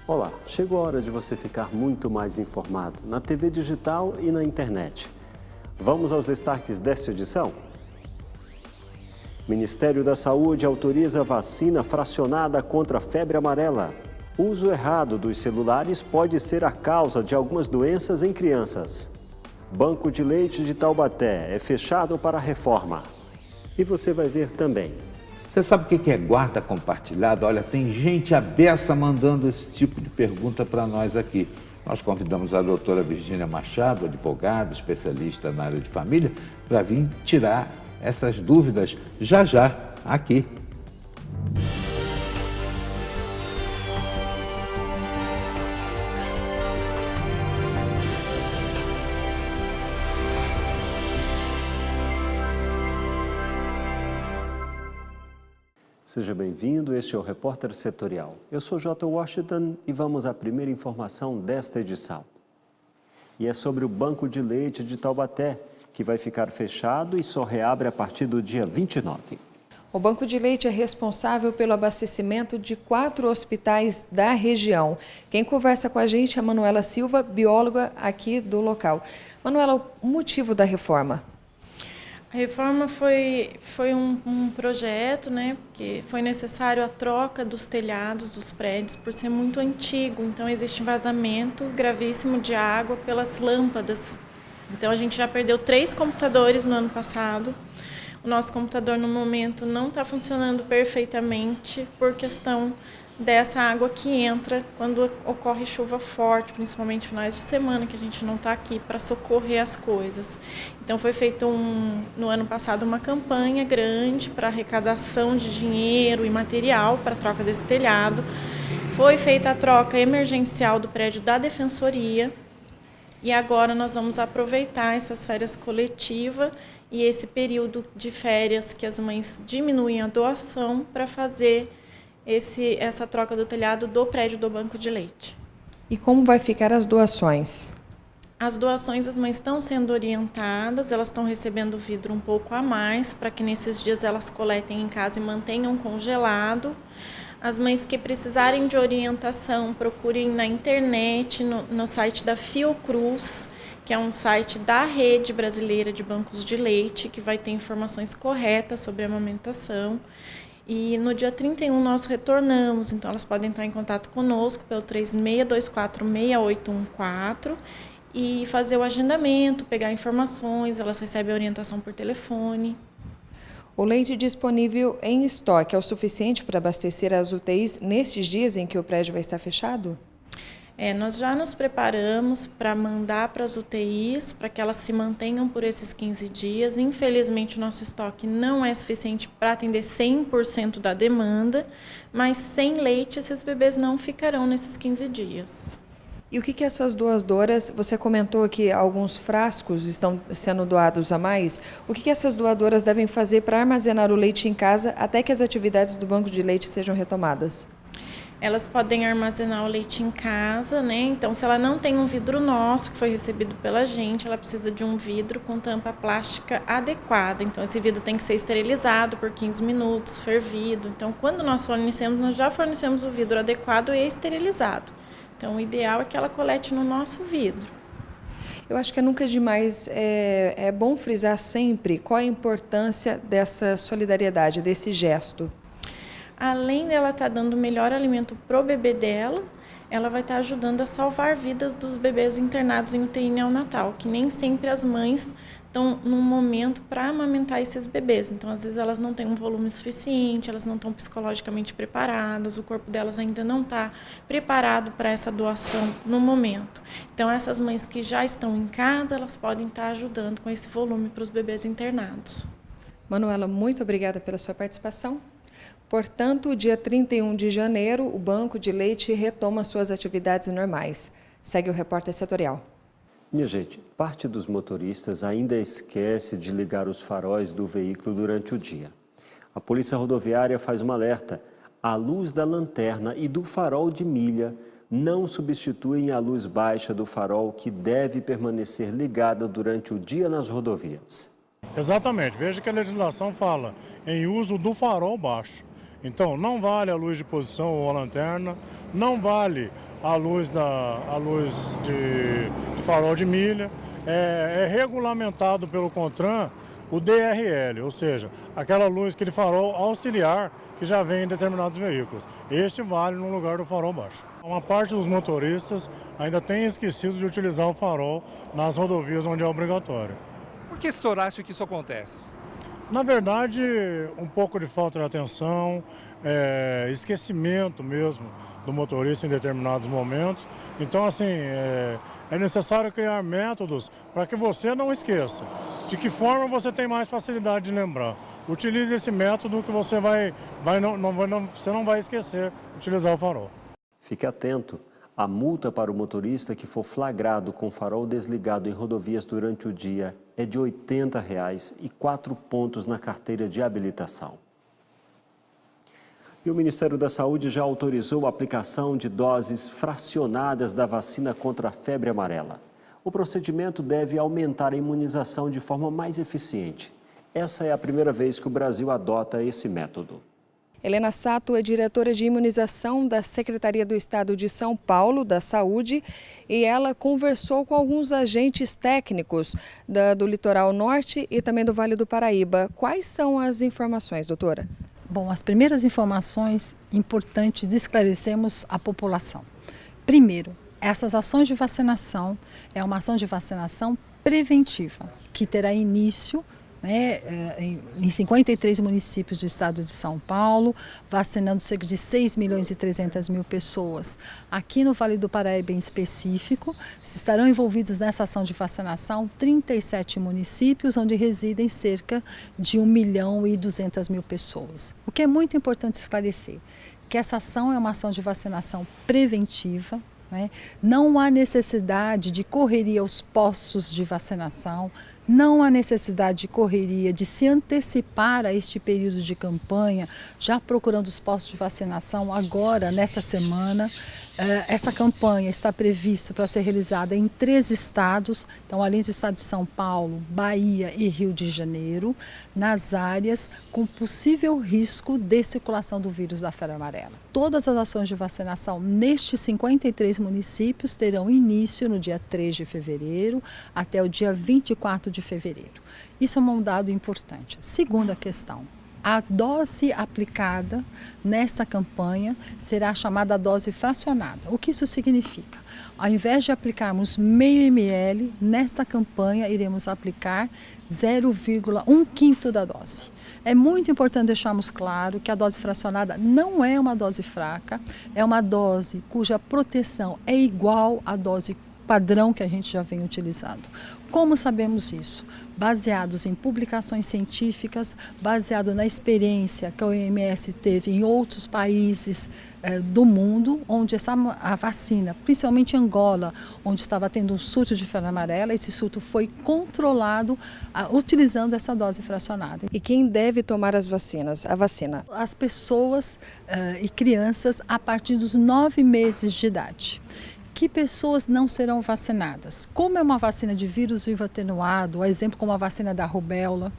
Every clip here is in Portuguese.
Olá, chegou a hora de você ficar muito mais informado na TV digital e na internet. Vamos aos destaques desta edição? Ministério da Saúde autoriza vacina fracionada contra a febre amarela. Uso errado dos celulares pode ser a causa de algumas doenças em crianças. Banco de leite de Taubaté é fechado para reforma. E você vai ver também. Você sabe o que é guarda compartilhada? Olha, tem gente à beça mandando esse tipo de pergunta para nós aqui. Nós convidamos a doutora Virgínia Machado, advogada, especialista na área de família, para vir tirar essas dúvidas já aqui. Seja bem-vindo, este é o Repórter Setorial. Eu sou J. Washington e vamos à primeira informação desta edição. E é sobre o Banco de Leite de Taubaté, que vai ficar fechado e só reabre a partir do dia 29. O Banco de Leite é responsável pelo abastecimento de 4 hospitais da região. Quem conversa com a gente é a Manuela Silva, bióloga aqui do local. Manuela, o motivo da reforma? A reforma foi um projeto, né, porque foi necessário a troca dos telhados dos prédios por ser muito antigo, então existe vazamento gravíssimo de água pelas lâmpadas. Então a gente já perdeu 3 computadores no ano passado. O nosso computador no momento não está funcionando perfeitamente por questão dessa água que entra quando ocorre chuva forte, principalmente finais de semana, que a gente não está aqui para socorrer as coisas. Então foi feito no ano passado uma campanha grande para arrecadação de dinheiro e material para a troca desse telhado. Foi feita a troca emergencial do prédio da Defensoria e agora nós vamos aproveitar essas férias coletivas e esse período de férias que as mães diminuem a doação para fazer essa troca do telhado do prédio do Banco de Leite. E como vai ficar as doações? As doações, as mães estão sendo orientadas, elas estão recebendo vidro um pouco a mais, para que nesses dias elas coletem em casa e mantenham congelado. As mães que precisarem de orientação, procurem na internet, no site da Fiocruz, que é um site da Rede Brasileira de Bancos de Leite, que vai ter informações corretas sobre a amamentação. E no dia 31 nós retornamos, então elas podem entrar em contato conosco pelo 3624-6814 e fazer o agendamento, pegar informações, elas recebem a orientação por telefone. O leite disponível em estoque é o suficiente para abastecer as UTIs nestes dias em que o prédio vai estar fechado? Nós já nos preparamos para mandar para as UTIs, para que elas se mantenham por esses 15 dias. Infelizmente, o nosso estoque não é suficiente para atender 100% da demanda, mas sem leite, esses bebês não ficarão nesses 15 dias. E o que essas doadoras, você comentou que alguns frascos estão sendo doados a mais, o que essas doadoras devem fazer para armazenar o leite em casa até que as atividades do Banco de Leite sejam retomadas? Elas podem armazenar o leite em casa, né? Então, se ela não tem um vidro nosso, que foi recebido pela gente, ela precisa de um vidro com tampa plástica adequada. Então, esse vidro tem que ser esterilizado por 15 minutos, fervido. Então, quando nós fornecemos, nós já fornecemos o vidro adequado e esterilizado. Então, o ideal é que ela colete no nosso vidro. Eu acho que nunca demais é bom frisar sempre qual a importância dessa solidariedade, desse gesto. Além dela estar dando o melhor alimento para o bebê dela, ela vai estar ajudando a salvar vidas dos bebês internados em UTI neonatal, que nem sempre as mães estão num momento para amamentar esses bebês. Então, às vezes, elas não têm um volume suficiente, elas não estão psicologicamente preparadas, o corpo delas ainda não está preparado para essa doação no momento. Então, essas mães que já estão em casa, elas podem estar ajudando com esse volume para os bebês internados. Manuela, muito obrigada pela sua participação. Portanto, dia 31 de janeiro, o Banco de Leite retoma suas atividades normais. Segue o Repórter Setorial. Minha gente, parte dos motoristas ainda esquece de ligar os faróis do veículo durante o dia. A Polícia Rodoviária faz um alerta. A luz da lanterna e do farol de milha não substituem a luz baixa do farol, que deve permanecer ligada durante o dia nas rodovias. Exatamente. Veja que a legislação fala em uso do farol baixo. Então, não vale a luz de posição ou a lanterna, não vale a luz de farol de milha. É regulamentado pelo CONTRAN o DRL, ou seja, aquela luz, aquele farol auxiliar que já vem em determinados veículos. Este vale no lugar do farol baixo. Uma parte dos motoristas ainda tem esquecido de utilizar o farol nas rodovias onde é obrigatório. Por que o senhor acha que isso acontece? Na verdade, um pouco de falta de atenção, esquecimento mesmo do motorista em determinados momentos. Então, assim, é necessário criar métodos para que você não esqueça. De que forma você tem mais facilidade de lembrar? Utilize esse método que você você não vai esquecer de utilizar o farol. Fique atento. A multa para o motorista que for flagrado com o farol desligado em rodovias durante o dia é de R$ 80 e 4 pontos na carteira de habilitação. E o Ministério da Saúde já autorizou a aplicação de doses fracionadas da vacina contra a febre amarela. O procedimento deve aumentar a imunização de forma mais eficiente. Essa é a primeira vez que o Brasil adota esse método. Helena Sato é diretora de imunização da Secretaria do Estado de São Paulo, da Saúde, e ela conversou com alguns agentes técnicos do Litoral Norte e também do Vale do Paraíba. Quais são as informações, doutora? Bom, as primeiras informações importantes esclarecemos à população. Primeiro, essas ações de vacinação é uma ação de vacinação preventiva, que terá início em 53 municípios do estado de São Paulo, vacinando cerca de 6.300.000 pessoas. Aqui no Vale do Paraíba em específico, estarão envolvidos nessa ação de vacinação 37 municípios, onde residem cerca de 1.200.000 pessoas. O que é muito importante esclarecer, que essa ação é uma ação de vacinação preventiva. Não há necessidade de correria aos postos de vacinação, não há necessidade de correria de se antecipar a este período de campanha, já procurando os postos de vacinação agora, nessa semana. Essa campanha está prevista para ser realizada em 3 estados, então além do estado de São Paulo, Bahia e Rio de Janeiro, nas áreas com possível risco de circulação do vírus da febre amarela. Todas as ações de vacinação nestes 53 municípios terão início no dia 3 de fevereiro até o dia 24 de fevereiro. Isso é um dado importante. Segunda questão. A dose aplicada nessa campanha será chamada dose fracionada. O que isso significa? Ao invés de aplicarmos meio ml, nesta campanha iremos aplicar 0,1/5 da dose. É muito importante deixarmos claro que a dose fracionada não é uma dose fraca, é uma dose cuja proteção é igual à dose padrão que a gente já vem utilizando. Como sabemos isso? Baseados em publicações científicas, baseado na experiência que a OMS teve em outros países do mundo, onde a vacina, principalmente em Angola, onde estava tendo um surto de febre amarela, esse surto foi controlado utilizando essa dose fracionada. E quem deve tomar as vacinas? A vacina? As pessoas e crianças a partir dos 9 meses de idade. Que pessoas não serão vacinadas? Como é uma vacina de vírus vivo atenuado, exemplo como a vacina da rubéola,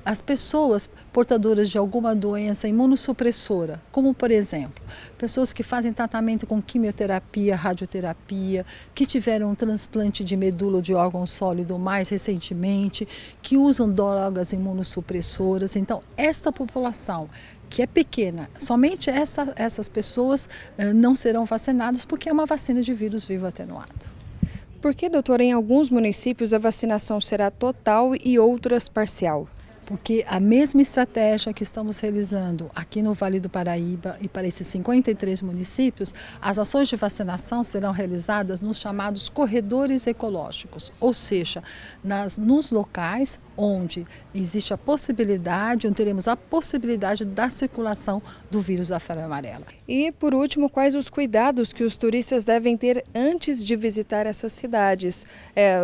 as pessoas portadoras de alguma doença imunossupressora, como por exemplo, pessoas que fazem tratamento com quimioterapia, radioterapia, que tiveram um transplante de medula ou de órgão sólido mais recentemente, que usam drogas imunossupressoras. Então, esta população que é pequena, somente essas pessoas não serão vacinadas porque é uma vacina de vírus vivo atenuado. Por que, doutora, em alguns municípios a vacinação será total e outras parcial? Porque a mesma estratégia que estamos realizando aqui no Vale do Paraíba e para esses 53 municípios, as ações de vacinação serão realizadas nos chamados corredores ecológicos, ou seja, nos locais onde existe a possibilidade, onde teremos a possibilidade da circulação do vírus da febre amarela. E, por último, quais os cuidados que os turistas devem ter antes de visitar essas cidades?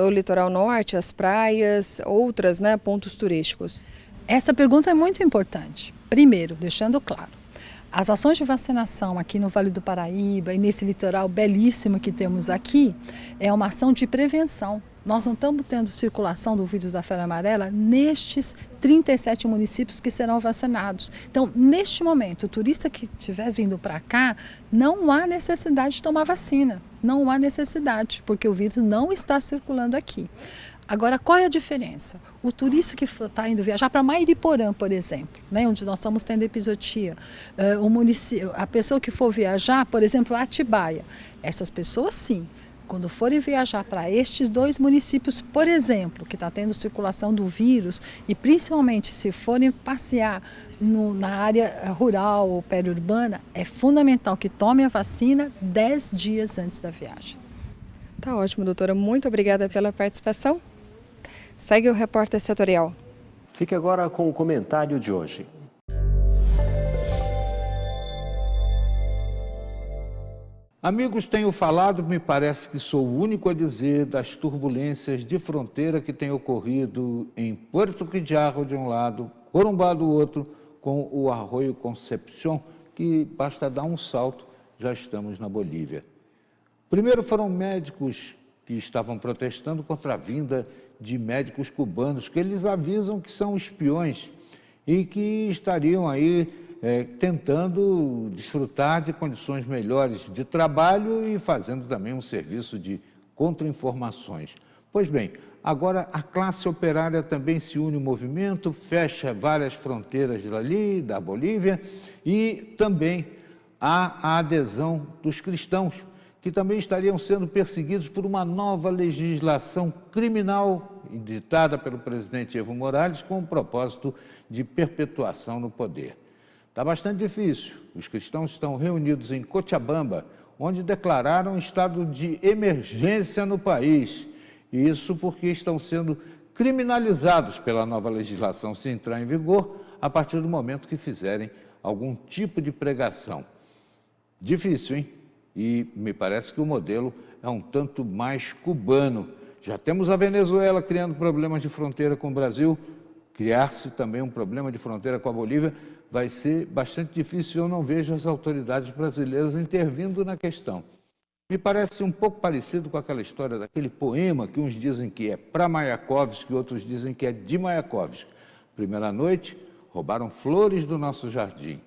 O litoral norte, as praias, outras, pontos turísticos? Essa pergunta é muito importante. Primeiro, deixando claro, as ações de vacinação aqui no Vale do Paraíba e nesse litoral belíssimo que temos aqui, é uma ação de prevenção. nós não estamos tendo circulação do vírus da febre amarela nestes 37 municípios que serão vacinados. Então, neste momento, o turista que estiver vindo para cá, não há necessidade de tomar vacina. Não há necessidade, porque o vírus não está circulando aqui. Agora, qual é a diferença? O turista que está indo viajar para Mairiporã, por exemplo, né, onde nós estamos tendo epizotia, a pessoa que for viajar, por exemplo, a Atibaia, essas pessoas sim, quando forem viajar para estes 2 municípios, por exemplo, que está tendo circulação do vírus, e principalmente se forem passear na área rural ou periurbana, é fundamental que tome a vacina 10 dias antes da viagem. Tá ótimo, doutora. Muito obrigada pela participação. Segue o Repórter Setorial. Fique agora com o comentário de hoje. Amigos, tenho falado, me parece que sou o único a dizer, das turbulências de fronteira que têm ocorrido em Puerto Quijarro de um lado, Corumbá do outro, com o Arroio Concepción, que basta dar um salto, já estamos na Bolívia. Primeiro foram médicos que estavam protestando contra a vinda de médicos cubanos, que eles avisam que são espiões e que estariam aí tentando desfrutar de condições melhores de trabalho e fazendo também um serviço de contra-informações. Pois bem, agora a classe operária também se une ao movimento, fecha várias fronteiras dali, da Bolívia, e também há a adesão dos cristãos, que também estariam sendo perseguidos por uma nova legislação criminal editada pelo presidente Evo Morales com o propósito de perpetuação no poder. Está bastante difícil. Os cristãos estão reunidos em Cochabamba, onde declararam estado de emergência no país. Isso porque estão sendo criminalizados pela nova legislação, se entrar em vigor, a partir do momento que fizerem algum tipo de pregação. Difícil, hein? E me parece que o modelo é um tanto mais cubano. Já temos a Venezuela criando problemas de fronteira com o Brasil, criar-se também um problema de fronteira com a Bolívia vai ser bastante difícil. Eu não vejo as autoridades brasileiras intervindo na questão. Me parece um pouco parecido com aquela história daquele poema que uns dizem que é para Mayakovsky, outros dizem que é de Mayakovsky. Primeira noite, roubaram flores do nosso jardim.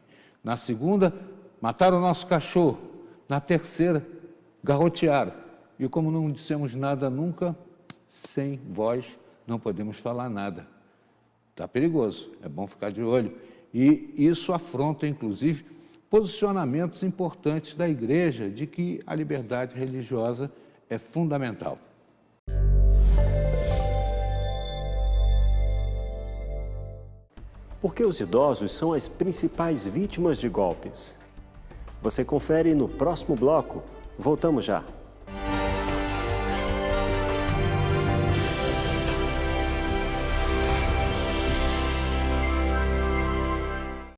Na segunda, mataram o nosso cachorro. Na terceira, garrotearam. E como não dissemos nada nunca, sem voz não podemos falar nada. Está perigoso, é bom ficar de olho. E isso afronta, inclusive, posicionamentos importantes da Igreja de que a liberdade religiosa é fundamental. Por que os idosos são as principais vítimas de golpes? Você confere no próximo bloco. Voltamos já.